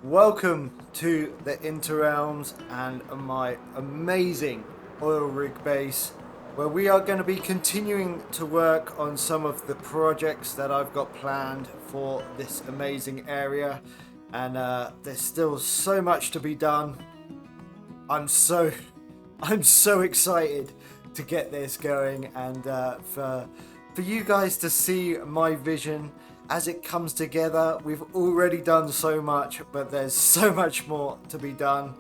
Welcome to the Inter Realms and my amazing oil rig base, where we are going to be continuing to work on some of the projects that I've got planned for this amazing area. And there's still so much to be done. I'm so I'm so excited to get this going, and for you guys to see my vision as it comes together. We've already done so much, but there's so much more to be done.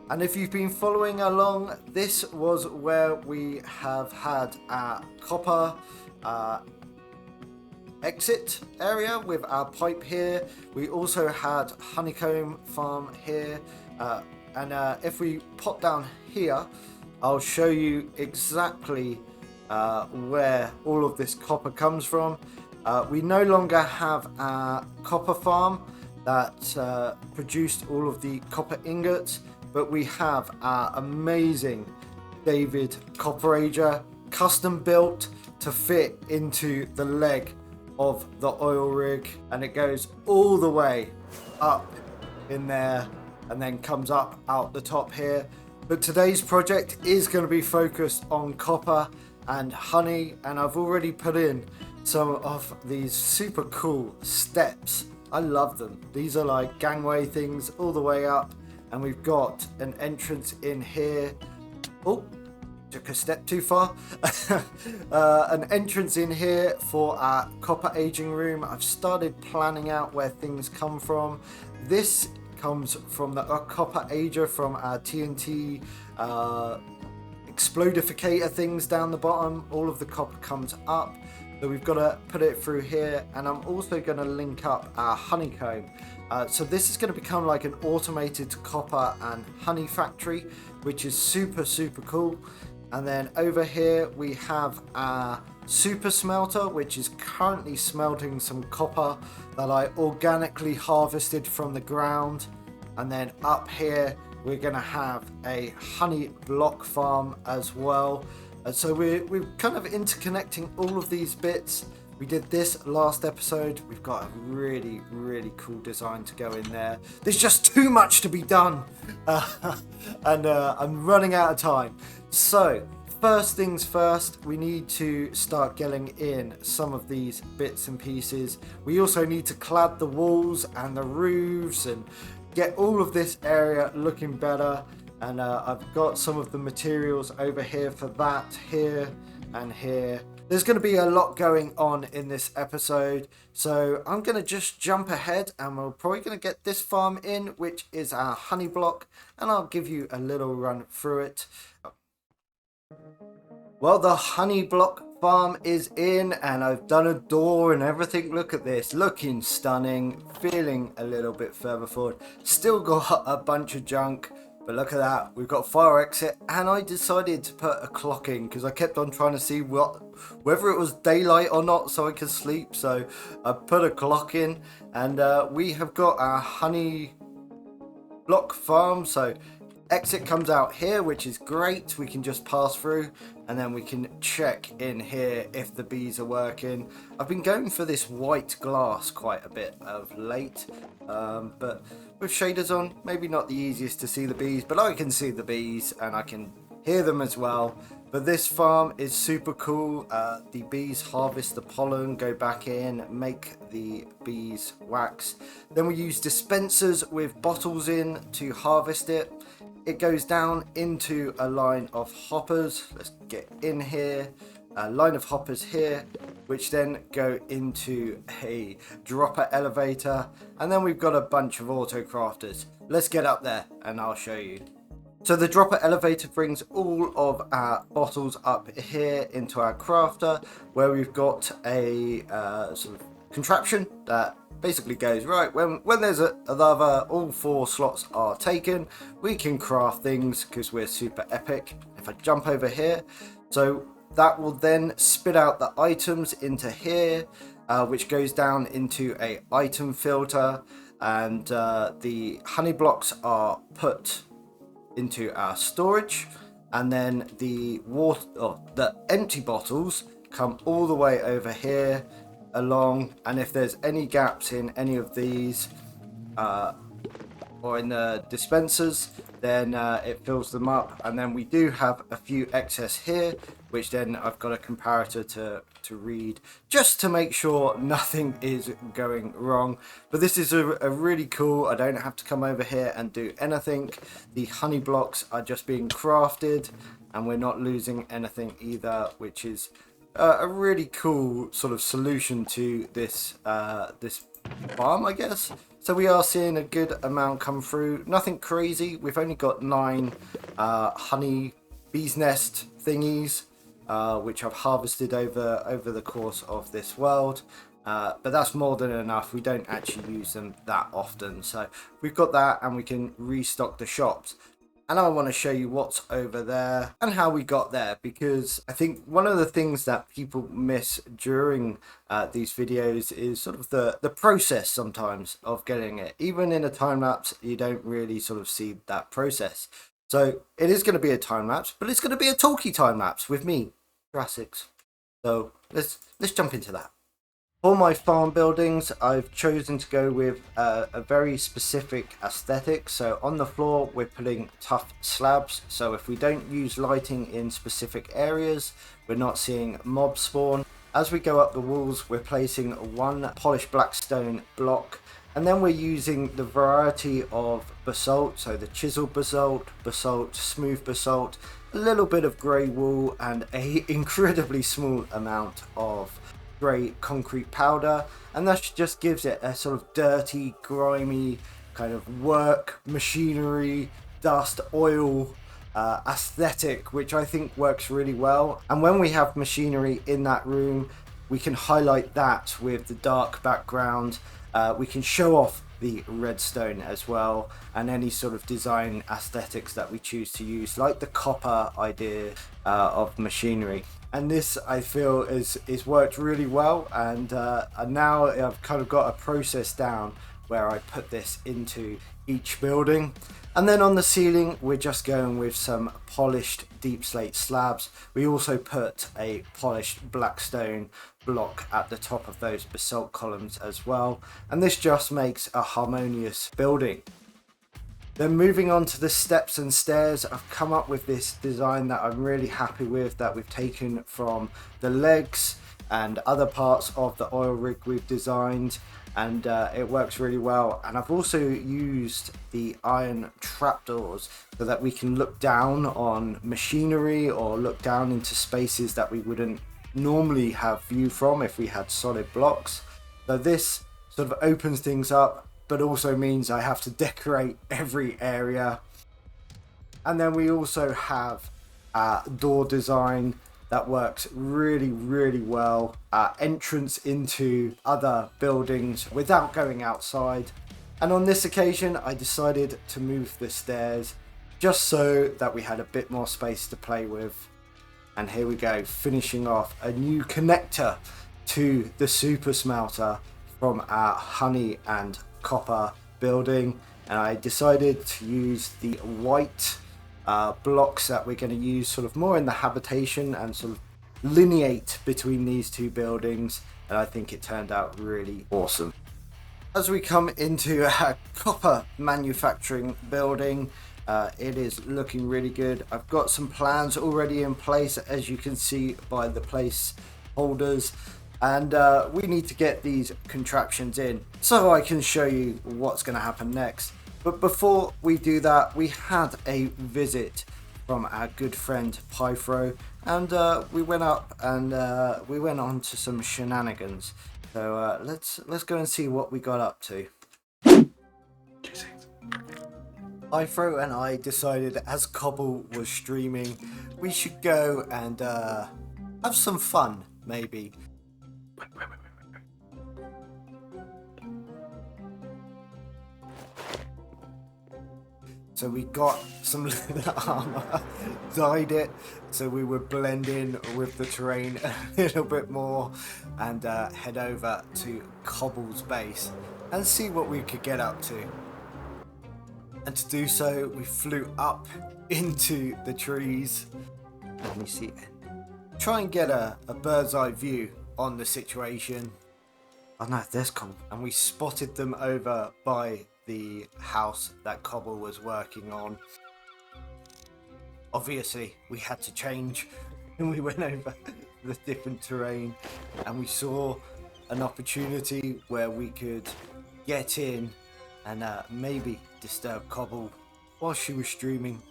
And if you've been following along, this was where we have had our copper exit area with our pipe here. We also had Honeycomb farm here, and if we pop down here, I'll show you exactly where all of this copper comes from. We no longer have our copper farm that produced all of the copper ingots, but we have our amazing David Copper Ager, custom built to fit into the leg of the oil rig, and it goes all the way up in there and then comes up out the top here. But today's project is going to be focused on copper and honey, and I've already put in some of these super cool steps. I love them. These are like gangway things all the way up, and we've got an entrance in here. Oh, took a step too far. An entrance in here for our copper aging room. I've started planning out where things come from. This comes from the Copper Ager from our TNT explodificator things down the bottom. All of the copper comes up, so we've got to put it through here. And I'm also going to link up our honeycomb. So this is going to become like an automated copper and honey factory, which is super cool. And then over here we have our super smelter, which is currently smelting some copper that I organically harvested from the ground. And then up here we're going to have a honey block farm as well. And so we're kind of interconnecting all of these bits. We did this last episode. We've got a really cool design to go in there. There's just too much to be done. And I'm running out of time. So first things first, we need to start getting in some of these bits and pieces. We also need to clad the walls and the roofs and get all of this area looking better. And I've got some of the materials over here for that, here and here. There's going to be a lot going on in this episode, so I'm going to just jump ahead, and we're probably going to get this farm in, which is our honey block, and I'll give you a little run through it. Well, the honey block farm is in, and I've done a door and everything. Look at this, looking stunning, feeling a little bit further forward. Still got a bunch of junk, but look at that, we've got fire exit. And I decided to put a clock in because I kept on trying to see whether it was daylight or not so I could sleep. So I put a clock in, and we have got our honey block farm. So exit comes out here, which is great. We can just pass through, and then we can check in here if the bees are working. I've been going for this white glass quite a bit of late, but with shaders on, maybe not the easiest to see the bees, but I can see the bees and I can hear them as well. But this farm is super cool. The bees harvest the pollen, go back in, make the bees wax. Then we use dispensers with bottles in to harvest it. It goes down into a line of hoppers. Let's get in here. A line of hoppers here, which then go into a dropper elevator. And then we've got a bunch of auto crafters. Let's get up there and I'll show you. So the dropper elevator brings all of our bottles up here into our crafter, where we've got a sort of contraption that basically goes, right, when there's another, all 4 slots are taken, we can craft things because we're super epic. If I jump over here, so that will then spit out the items into here, which goes down into a item filter, and the honey blocks are put into our storage, and then the empty bottles come all the way over here along, and if there's any gaps in any of these, or in the dispensers, then it fills them up. And then we do have a few excess here, which then I've got a comparator to read just to make sure nothing is going wrong. But this is a really cool, I don't have to come over here and do anything. The honey blocks are just being crafted and we're not losing anything either, which is a really cool sort of solution to this this farm, I guess. So we are seeing a good amount come through. Nothing crazy. We've only got 9 honey bee's nest thingies, which I've harvested over the course of this world. But that's more than enough. We don't actually use them that often. So we've got that and we can restock the shops. And I want to show you what's over there and how we got there, because I think one of the things that people miss during these videos is sort of the process sometimes of getting it. Even in a time lapse, you don't really sort of see that process. So it is going to be a time lapse, but it's going to be a talky time lapse with me, Jurassics. So let's jump into that. For my farm buildings, I've chosen to go with a very specific aesthetic. So on the floor, we're putting tough slabs. So if we don't use lighting in specific areas, we're not seeing mob spawn. As we go up the walls, we're placing one polished black stone block. And then we're using the variety of basalt. So the chiseled basalt, smooth basalt, a little bit of grey wool, and an incredibly small amount of grey concrete powder, and that just gives it a sort of dirty, grimy kind of work, machinery, dust, oil aesthetic, which I think works really well. And when we have machinery in that room, we can highlight that with the dark background. We can show off the redstone as well, and any sort of design aesthetics that we choose to use, like the copper idea of machinery. And this, I feel, is worked really well, and now I've kind of got a process down where I put this into each building. And then on the ceiling, we're just going with some polished deep slate slabs. We also put a polished black stone block at the top of those basalt columns as well, and this just makes a harmonious building. Then moving on to the steps and stairs, I've come up with this design that I'm really happy with, that we've taken from the legs and other parts of the oil rig we've designed, and it works really well. And I've also used the iron trapdoors so that we can look down on machinery or look down into spaces that we wouldn't normally have view from if we had solid blocks. So this sort of opens things up, but also means I have to decorate every area. And then we also have door design that works really, really well. Entrance into other buildings without going outside. And on this occasion, I decided to move the stairs just so that we had a bit more space to play with. And here we go, finishing off a new connector to the super smelter from our honey and copper building. And I decided to use the white blocks that we're going to use sort of more in the habitation and sort of lineate between these two buildings, and I think it turned out really awesome. As we come into a copper manufacturing building, it is looking really good. I've got some plans already in place, as you can see by the place holders, and we need to get these contraptions in so I can show you what's going to happen next. But before we do that, we had a visit from our good friend Pythro, and we went up and we went on to some shenanigans. So let's go and see what we got up to. Pythro and I decided, as Coll was streaming, we should go and have some fun, maybe. So we got some leather armor, dyed it so we would blend in with the terrain a little bit more, and head over to Cobble's base and see what we could get up to. And to do so, we flew up into the trees. Let me see. Try and get a bird's eye view on the situation. Oh no, there's Coll. And we spotted them over by the house that Cobble was working on. Obviously, we had to change, and we went over the different terrain, and we saw an opportunity where we could get in and maybe disturb Cobble while she was streaming.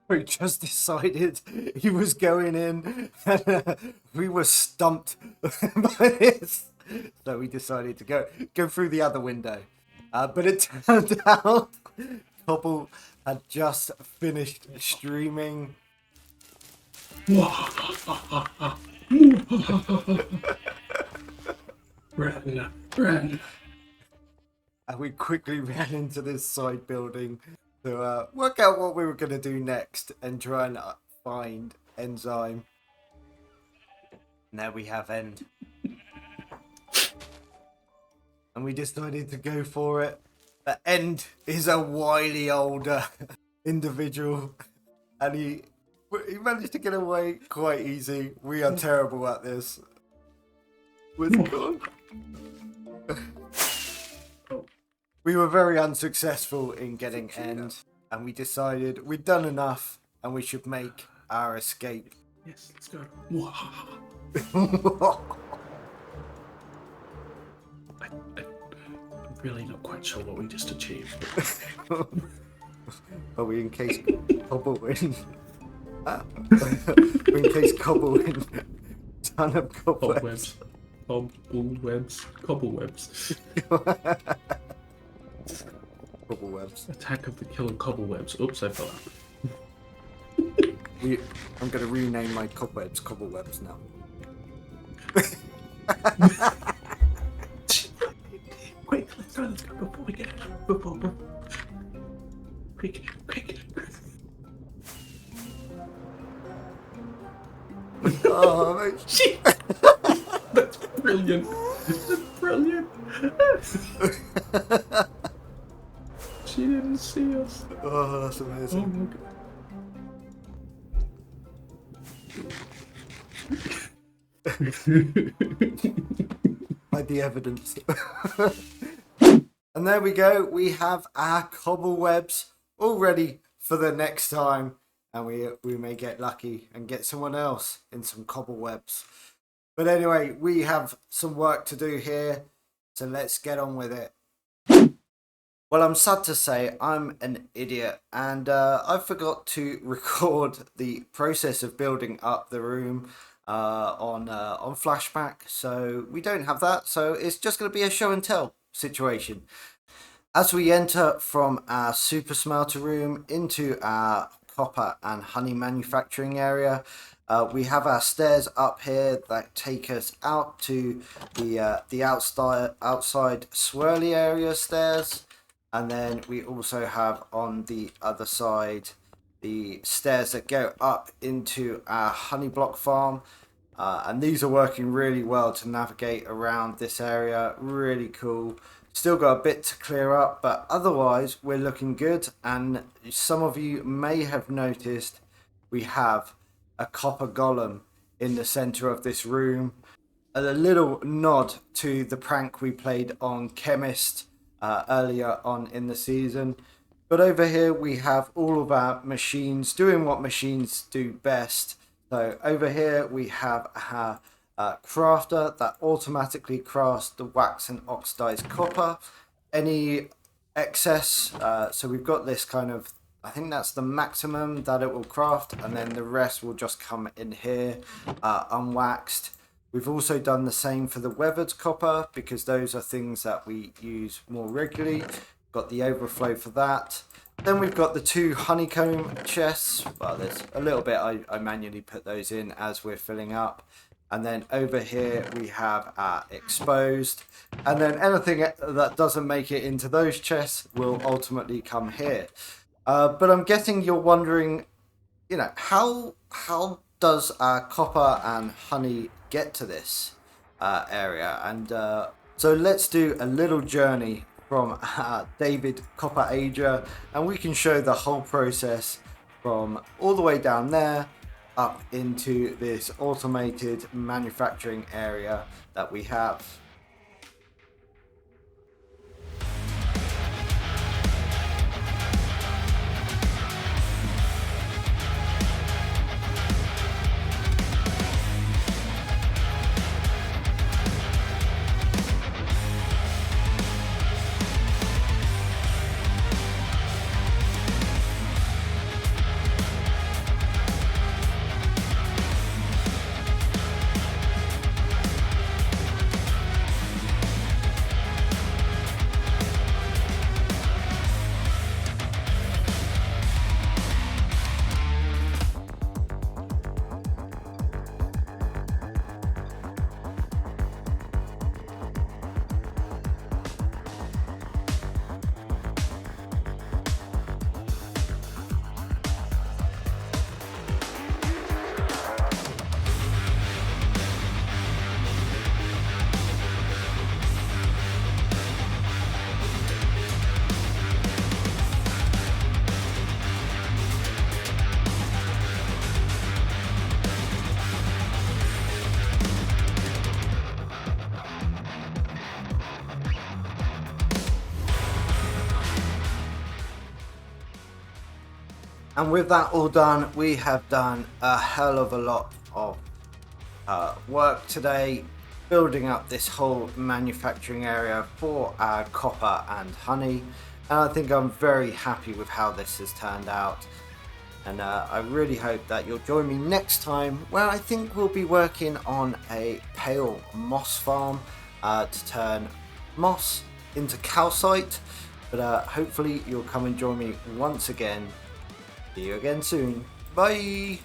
We just decided he was going in, and we were stumped by this. So we decided to go through the other window. But it turned out Cobble had just finished streaming. Ran. And we quickly ran into this side building to work out what we were going to do next and try and find Enzyme. Now we have End. And we decided to go for it. But End is a wily older individual. And he managed to get away quite easy. We are terrible at this. We were very unsuccessful in getting End. And we decided we'd done enough and we should make our escape. Yes, let's go. I'm really not quite sure what we just achieved. Are we in case Cobble win? In case Cobble win. Ton of cobwebs. Cobblewebs. Cobblewebs. Attack of the killer cobblewebs. Oops, I fell out. I'm going to rename my cobwebs Cobblewebs now. Quick, let's go before we get it. Before. Quick. Oh, shit! That's brilliant. She didn't see us. Oh, that's amazing. Oh my god. Hide the evidence. And there we go. We have our cobblewebs all ready for the next time. And we may get lucky and get someone else in some cobblewebs. But anyway, we have some work to do here. So let's get on with it. Well, I'm sad to say I'm an idiot. And I forgot to record the process of building up the room on flashback, so we don't have that, so it's just going to be a show and tell situation. As we enter from our super smelter room into our copper and honey manufacturing area, we have our stairs up here that take us out to the outside swirly area stairs, and then we also have on the other side the stairs that go up into our honey block farm. And these are working really well to navigate around this area. Really cool. Still got a bit to clear up, but otherwise we're looking good. And some of you may have noticed we have a copper golem in the center of this room. A little nod to the prank we played on Chemist earlier on in the season. But over here we have all of our machines doing what machines do best. So over here we have our crafter that automatically crafts the wax and oxidized copper. Any excess, so we've got this kind of, I think that's the maximum that it will craft, and then the rest will just come in here unwaxed. We've also done the same for the weathered copper because those are things that we use more regularly. Got the overflow for that. Then we've got the two honeycomb chests. Well, there's a little bit I manually put those in as we're filling up. And then over here we have our exposed. And then anything that doesn't make it into those chests will ultimately come here. But I'm guessing you're wondering, you know, how does our copper and honey get to this area? And so let's do a little journey from David Copper Ager, and we can show the whole process from all the way down there up into this automated manufacturing area that we have. And with that all done, we have done a hell of a lot of work today, building up this whole manufacturing area for our copper and honey. And I think I'm very happy with how this has turned out. And I really hope that you'll join me next time, where I think we'll be working on a pale moss farm to turn moss into calcite. But hopefully you'll come and join me once again. See you again soon. Bye!